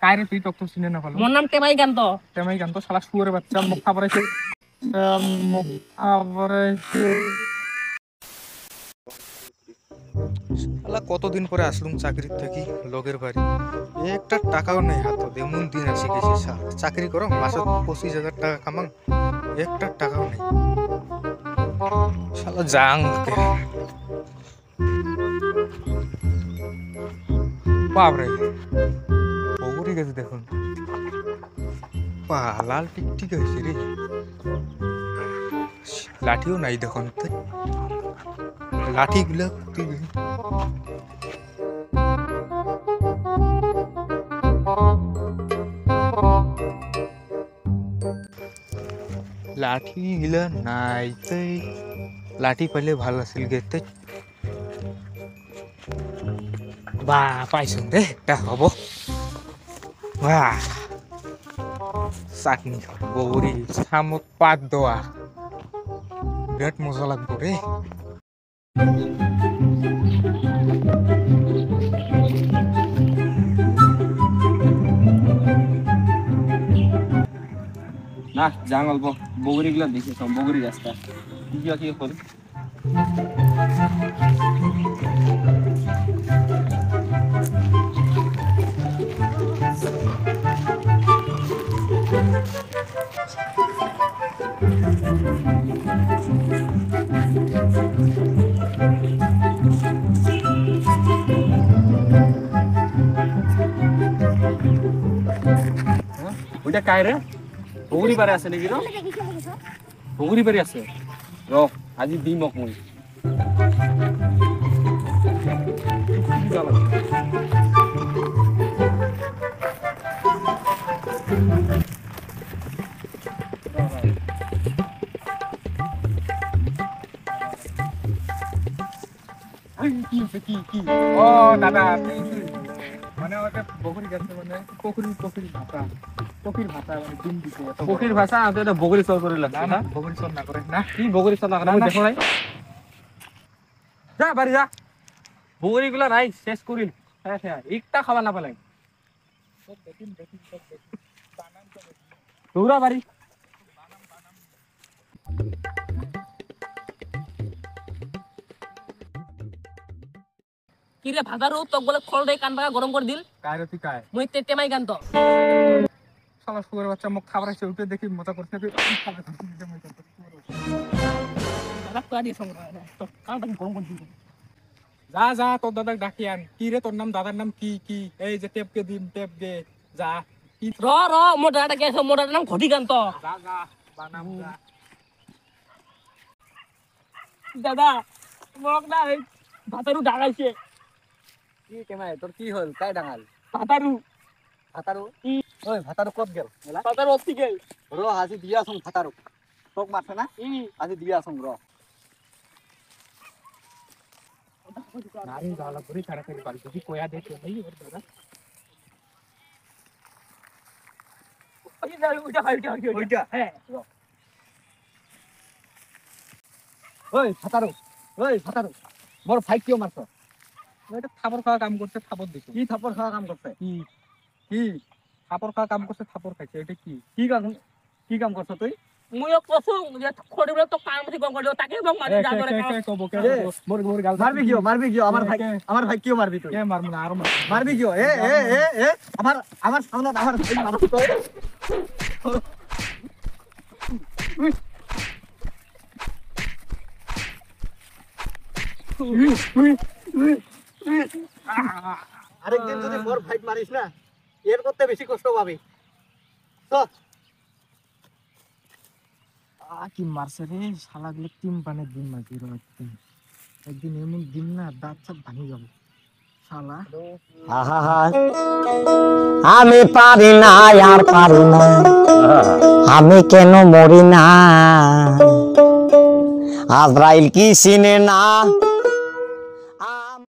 কারে তুই তো চিনে না ভালো। মোর নাম টেমাইকান্ত। টেমাইকান্ত শালা শুয়োরের বাচ্চা মুখ খাবারাইছে। মুখ খাবারাইছে। শালা কতদিন পরে আসলুম চাকরি থেকে লগের বাড়ি। একটা টাকাও নেই হাতে, এমন দিন আসি গেছে। চাকরি করো মাসে 25,000 টাকা কামাং, একটা টাকাও নেই। শালা যাং বাপরে বগুড়ি গেছে দেখুন, লাল টিকটিক হয়েছে রে। লাঠিও নাই দেখুন, লাঠি গুলা লাঠি গিলা নাই, লাঠি পাইলে ভালো আছিল গেতে। বা পাইছো রে, এটা হব। বাহ চাটনি বগুড়ি চামত পাত দেওয়া বিরাট মজা লাগবো রে। না যাং অল্প বগুড়ি গুলা দেখে সব বগুড়ি রাস্তা কি করি। ওইটা কায় রে? বগুড়ি বাড়ি আছে নাকি? বগুড়ি বাড়ি আছে র, আজি দিম মই। ও দাদা মানে ওটা বগুড়ি গেছে, মানে পকুরি ভাষা, পকির ভাষা মানে ডিম দিছে। পকির ভাষা আছে, এটা বগুড়ি চল করে লাগছে না? বগুড়ি চল না করে না, কি বগুড়ি চল না করে দেখো নাই? যা বাড়ি যা, বগুড়ি গুলা নাই শেষ করিল। একটা খাবার না পেলাই দৌড়া বাড়ি। কি রে ভাদারু তোক বলে খল দে কান পাকা গরম করে দিল। কায়রে তুই কায় মুই টেমাইকান্ত। শালা শুয়োরের বাচ্চা মুখ খাবারাইছে, উঠে দেখি মজা করছে। দাদা কয়া দিয়ে সঙ্গ তো কান পাকা গরম করে দিল। যা যা তোর দাদাকে ডাকি আন। কি রে তোর নাম, দাদার নাম কি? কি এই যে টেপকে দিম, টেপ দে যা। র মোর দাদাটা গেছে, মোর দাদার নাম ঘটিকান্ত। যা যা বানাম যা। দাদা মোক না ভাতারু ডাঙাইছে। কি কেমাই তোর কি হল? কাই ডাঙাল? ভাতারু ভাতারু? ওই ভাতারু কত গেল? ভাতারু অতি গেল। র আজি দিয়া আসুন ভাতারু। তোক মারছে না? আজি দিয়া আসুন র। নারী গালা করে তাড়াতাড়ি বাড়ি যদি কোয়া দেখে ভাই ওর দাদা। ওই যা ওইটা হ্যাঁ। ওই ভাতারু, ওই ভাতারু, মোর ভাই কিয় মারছ? এটা থাপড় খাওয়া কাম করছে, থাপড় দিছে। কি থাপড় খাওয়া কাম করছে? কি কি থাপড় খাওয়া কাম করছে, থাপড় খাইছে। এটা কি কি কাম করছ তুই? মুইও কসু যে খড়িবে তো কাম বেশি গম করে তাকে বং মারি যা করে মোর গাল মারবি কিয় আমার ভাই কিয় মারবি তুই? কে মারমু না আর মারবি কিয়? এ আমার সামনে আমার ভাই মারছ তো? আরেকদিন যদি মোর ভাই মারিস না, এর করতে বেশি কষ্ট পাবি। তো কি মারছে রে শালা গুলো, তিন পানের দিন মাঝি একদিন একদিন এমন দিন না দাঁত সব ভাঙে যাবো শালা। আমি পারি না আর পারি না, আমি কেন মরি না? আজরাইল কি চিনে না?